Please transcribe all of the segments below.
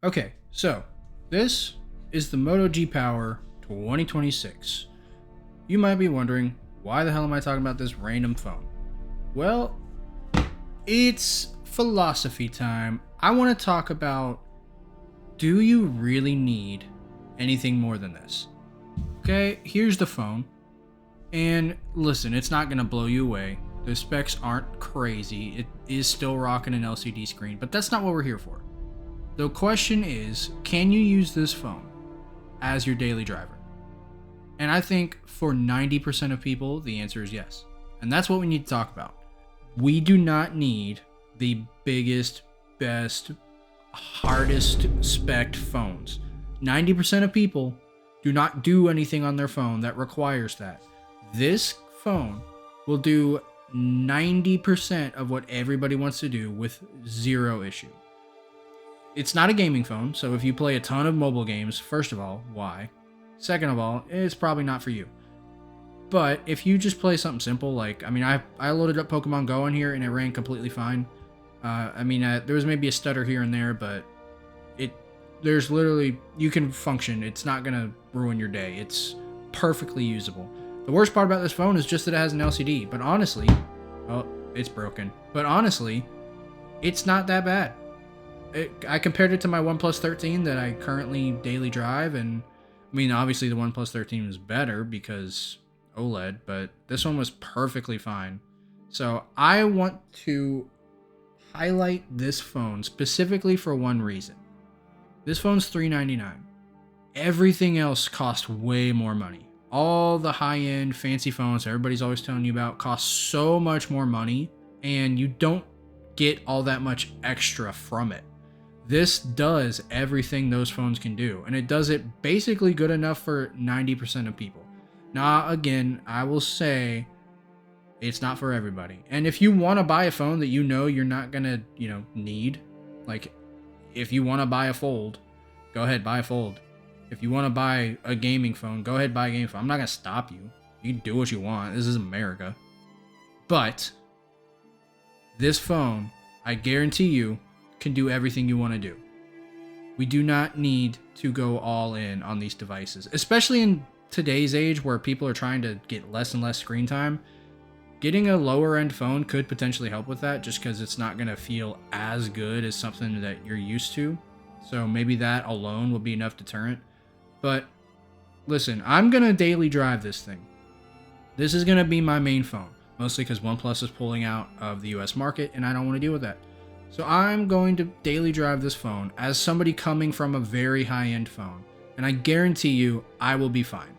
Okay, so this is the Moto G Power 2026. You might be wondering, why the hell am I talking about this random phone? Well, it's philosophy time. I want to talk about, do you really need anything more than this? Okay, here's the phone. And listen, it's not going to blow you away. The specs aren't crazy. It is still rocking an LCD screen, but that's not what we're here for. The question is, can you use this phone as your daily driver? And I think for 90% of people, the answer is yes. And that's what we need to talk about. We do not need the biggest, best, hardest spec'd phones. 90% of people do not do anything on their phone that requires that. This phone will do 90% of what everybody wants to do with zero issue. It's not a gaming phone, so if you play a ton of mobile games, first of all, why? Second of all, it's probably not for you. But if you just play something simple, like, I loaded up Pokemon Go in here and it ran completely fine. There was maybe a stutter here and there, but there's literally, you can function. It's not gonna ruin your day. It's perfectly usable. The worst part about this phone is just that it has an LCD, but honestly, oh, it's broken. But honestly, it's not that bad. I compared it to my OnePlus 13 that I currently daily drive, and obviously the OnePlus 13 was better because OLED, but this one was perfectly fine. So I want to highlight this phone specifically for one reason. This phone's $399. Everything else costs way more money. All the high-end fancy phones everybody's always telling you about cost so much more money, and you don't get all that much extra from it. This does everything those phones can do, and it does it basically good enough for 90% of people. Now, again, I will say it's not for everybody. And if you want to buy a phone that you know you're not going to, need, like if you want to buy a Fold, go ahead, buy a Fold. If you want to buy a gaming phone, go ahead, buy a gaming phone. I'm not going to stop you. You can do what you want. This is America. But this phone, I guarantee you, can do everything you want to do. We do not need to go all in on these devices, especially in today's age where people are trying to get less and less screen time. Getting a lower end phone could potentially help with that, just because it's not going to feel as good as something that you're used to. So maybe that alone will be enough deterrent. But listen, I'm going to daily drive this thing. This is going to be my main phone, mostly because OnePlus is pulling out of the US market and I don't want to deal with that. So I'm going to daily drive this phone as somebody coming from a very high-end phone. And I guarantee you, I will be fine.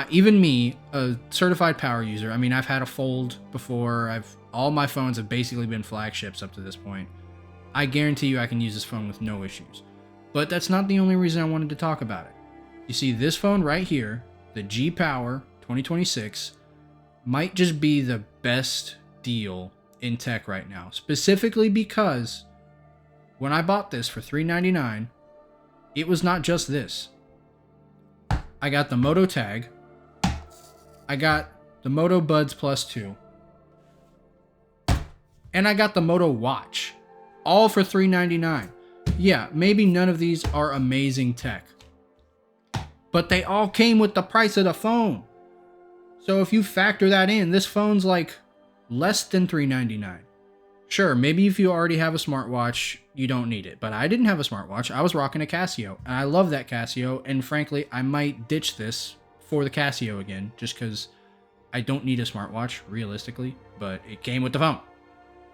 Even me, a certified power user, I've had a Fold before. All my phones have basically been flagships up to this point. I guarantee you I can use this phone with no issues. But that's not the only reason I wanted to talk about it. You see, this phone right here, the G Power 2026, might just be the best deal in tech right now, specifically because when I bought this for $399, it was not just this. I got the Moto Tag, I got the Moto Buds Plus 2, and I got the Moto Watch, all for $399. Yeah, maybe none of these are amazing tech, but they all came with the price of the phone. So if you factor that in, this phone's like less than $399. Sure, maybe if you already have a smartwatch, you don't need it. But I didn't have a smartwatch. I was rocking a Casio, and I love that Casio. And frankly, I might ditch this for the Casio again, just because I don't need a smartwatch, realistically. But it came with the phone.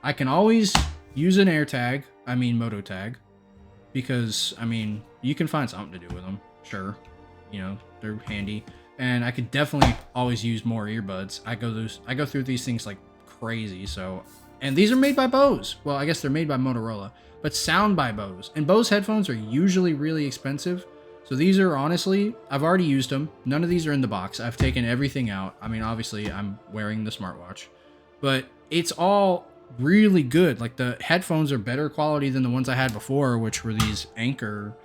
I can always use an AirTag, Moto Tag, because, you can find something to do with them. Sure, they're handy. And I could definitely always use more earbuds. I go through these things like crazy. So, and these are made by Bose. Well, I guess they're made by Motorola, but sound by Bose. And Bose headphones are usually really expensive. So these are, honestly, I've already used them. None of these are in the box. I've taken everything out. Obviously I'm wearing the smartwatch, but it's all really good. Like, the headphones are better quality than the ones I had before, which were these Anker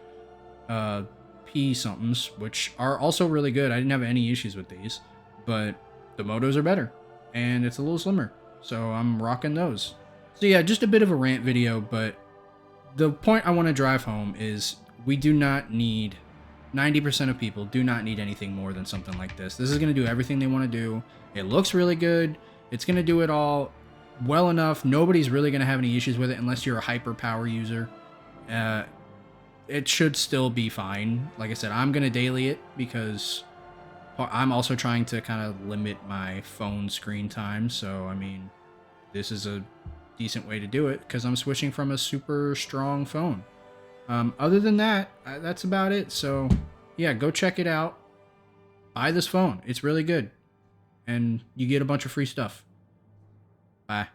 P somethings, which are also really good. I didn't have any issues with these, but the Motos are better and it's a little slimmer. So I'm rocking those. So yeah, just a bit of a rant video, but the point I want to drive home is we do not need 90% of people do not need anything more than something like this. This is going to do everything they want to do. It looks really good. It's going to do it all well enough. Nobody's really going to have any issues with it unless you're a hyper power user. It should still be fine. Like I said, I'm going to daily it because I'm also trying to kind of limit my phone screen time. So, I mean, this is a decent way to do it because I'm switching from a super strong phone. Other than that, that's about it. So, yeah, go check it out. Buy this phone. It's really good. And you get a bunch of free stuff. Bye.